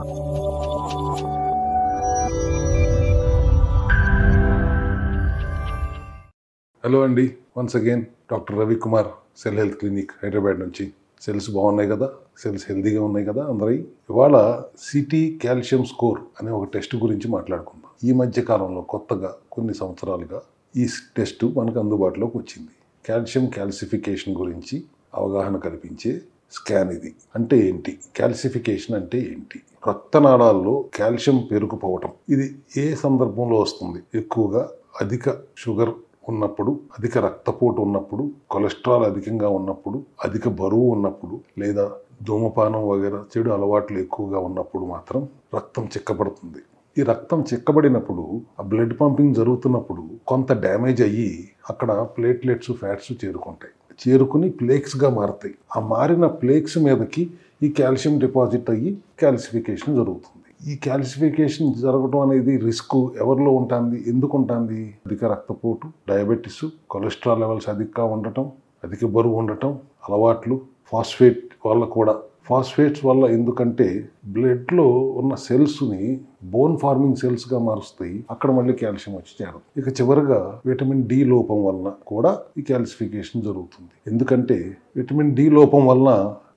Hello అండి, once again doctor Ravikumar, cell health clinic, Hyderabad నుంచి. Cells బాగున్నాయి కదా, సెల్స్ హెల్తీగా ఉన్నాయి కదా అందరి. ఇవాళ సిటీ కాల్షియం స్కోర్ అనే ఒక టెస్ట్ గురించి మాట్లాడుకుందాం. ఈ మధ్య కాలంలో కొత్తగా కొన్ని సంవత్సరాలుగా ఈ టెస్ట్ మనకు అందుబాటులోకి వచ్చింది. కాల్షియం క్యాల్సిఫికేషన్ గురించి అవగాహన కల్పించే స్కాన్ ఇది. అంటే ఏంటి, క్యాల్సిఫికేషన్ అంటే ఏంటి? రక్తనాళాల్లో కాల్షియం పేరుకుపోవటం. ఇది ఏ సందర్భంలో వస్తుంది? ఎక్కువగా అధిక షుగర్ ఉన్నప్పుడు, అధిక రక్తపోటు ఉన్నప్పుడు, కొలెస్ట్రాల్ అధికంగా ఉన్నప్పుడు, అధిక బరువు ఉన్నప్పుడు, లేదా ధూమపానం వగైరా చెడు అలవాట్లు ఎక్కువగా ఉన్నప్పుడు మాత్రం రక్తం చిక్కబడుతుంది. ఈ రక్తం చిక్కబడినప్పుడు, ఆ బ్లడ్ పంపింగ్ జరుగుతున్నప్పుడు కొంత డ్యామేజ్ అయ్యి అక్కడ ప్లేట్లెట్స్, ఫ్యాట్స్ చేరుకుని ప్లేక్స్గా మారుతాయి. ఆ మారిన ప్లేక్స్ మీదకి ఈ కాల్షియం డిపాజిట్ అయ్యి క్యాల్సిఫికేషన్ జరుగుతుంది. ఈ క్యాల్సిఫికేషన్ జరగడం అనేది రిస్క్ ఎవరిలో ఉంటుంది, ఎందుకు ఉంటుంది? అధిక రక్తపోటు, డయాబెటీస్, కొలెస్ట్రాల్ లెవెల్స్ అధికంగా ఉండటం, అధిక బరువు ఉండటం, అలవాట్లు, ఫాస్ఫేట్ వల్ల కూడా. ఫాస్ఫేట్స్ వల్ల ఎందుకంటే బ్లడ్లో ఉన్న సెల్స్ని బోన్ ఫార్మింగ్ సెల్స్గా మారుస్తాయి. అక్కడ మళ్ళీ కాల్షియం వచ్చి చేరదు. ఇక చివరిగా విటమిన్ డి లోపం వలన కూడా ఈ క్యాల్సిఫికేషన్ జరుగుతుంది. ఎందుకంటే విటమిన్ డి లోపం వలన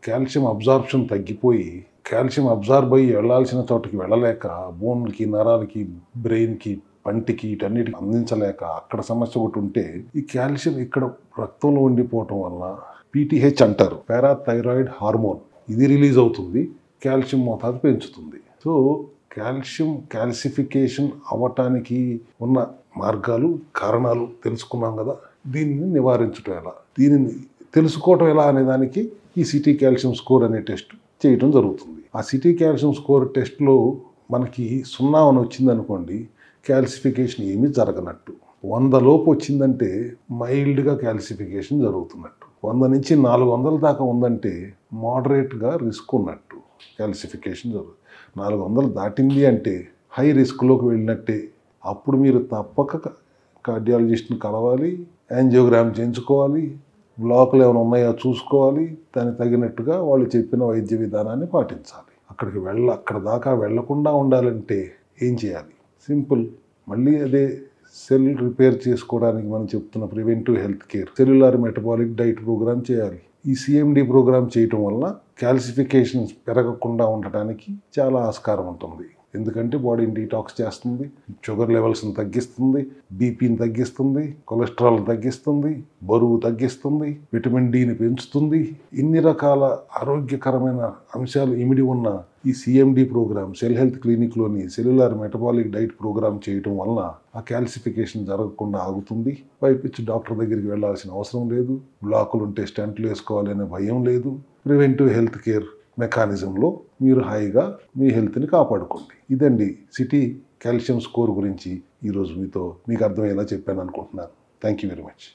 కాల్షియం అబ్జార్ప్షన్ తగ్గిపోయి కాల్షియం అబ్జార్బ్ అయ్యి వెళ్లాల్సిన చోటుకి వెళ్ళలేక బోన్కి, నరాలకి, బ్రెయిన్కి, పంటికి, వీటన్నిటికి అందించలేక అక్కడ సమస్య ఒకటి ఉంటే ఈ కాల్షియం ఇక్కడ రక్తంలో ఉండిపోవటం వలన పీటీహెచ్ అంటారు, పారాథైరాయిడ్ హార్మోన్, ఇది రిలీజ్ అవుతుంది. కాల్షియం మోతాదు పెంచుతుంది. సో కాల్షియం క్యాల్సిఫికేషన్ అవ్వటానికి ఉన్న మార్గాలు, కారణాలు తెలుసుకున్నాం కదా. దీనిని నివారించడం ఎలా, దీనిని తెలుసుకోవటం ఎలా అనే దానికి ఈ సిటీ కాల్షియం స్కోర్ అనే టెస్ట్ చేయటం జరుగుతుంది. ఆ సిటీ కాల్షియం స్కోర్ టెస్ట్లో మనకి 0 అని వచ్చిందనుకోండి, క్యాల్సిఫికేషన్ ఏమీ జరగనట్టు. 100 లోపు వచ్చిందంటే మైల్డ్గా క్యాల్సిఫికేషన్ జరుగుతున్నట్టు. 100 నుంచి 400 దాకా ఉందంటే మోడరేట్గా రిస్క్ ఉన్నట్టు. క్యాల్సిఫికేషన్ జరుగుతుంది. 400 దాటింది అంటే హై రిస్క్లోకి వెళ్ళినట్టే. అప్పుడు మీరు తప్పక కార్డియాలజిస్ట్ని కలవాలి, యాంజియోగ్రామ్ చేయించుకోవాలి, బ్లాకులు ఏమైనా ఉన్నాయో చూసుకోవాలి, దానికి తగినట్టుగా వాళ్ళు చెప్పిన వైద్య విధానాన్ని పాటించాలి. అక్కడ దాకా వెళ్లకుండా ఉండాలంటే ఏం చేయాలి? సింపుల్. మళ్ళీ అదే సెల్ రిపేర్ చేసుకోవడానికి మనం చెప్తున్న preventive health care, cellular metabolic diet programme చేయాలి. ఈ సిఎండి ప్రోగ్రామ్ చేయటం వల్ల క్యాల్సిఫికేషన్ పెరగకుండా ఉండటానికి చాలా ఆస్కారం ఉంటుంది. ఎందుకంటే బాడీని డీటాక్స్ చేస్తుంది, షుగర్ లెవెల్స్ని తగ్గిస్తుంది, బీపీని తగ్గిస్తుంది, కొలెస్ట్రాల్ తగ్గిస్తుంది, బరువు తగ్గిస్తుంది, విటమిన్ డిని పెంచుతుంది. ఇన్ని రకాల ఆరోగ్యకరమైన అంశాలు ఇమిడి ఉన్న ఈ సిఎండి ప్రోగ్రామ్, సెల్ హెల్త్ క్లినిక్లోని సెల్యులార్ మెటబాలిక్ డైట్ ప్రోగ్రామ్ చేయటం వలన ఆ క్యాల్సిఫికేషన్ జరగకుండా ఆగుతుంది. పైపిచ్చి డాక్టర్ దగ్గరికి వెళ్లాల్సిన అవసరం లేదు, బ్లాకులు ఉంటే స్టెంట్లు వేసుకోవాలి అనే భయం లేదు. ప్రివెంటివ్ హెల్త్ కేర్ మెకానిజంలో మీరు హాయిగా మీ హెల్త్ని కాపాడుకోండి. ఇదండి సిటీ కాల్షియం స్కోర్ గురించి ఈరోజు మీకు అర్థమయ్యేలా చెప్పాను అనుకుంటున్నాను. Thank you very much.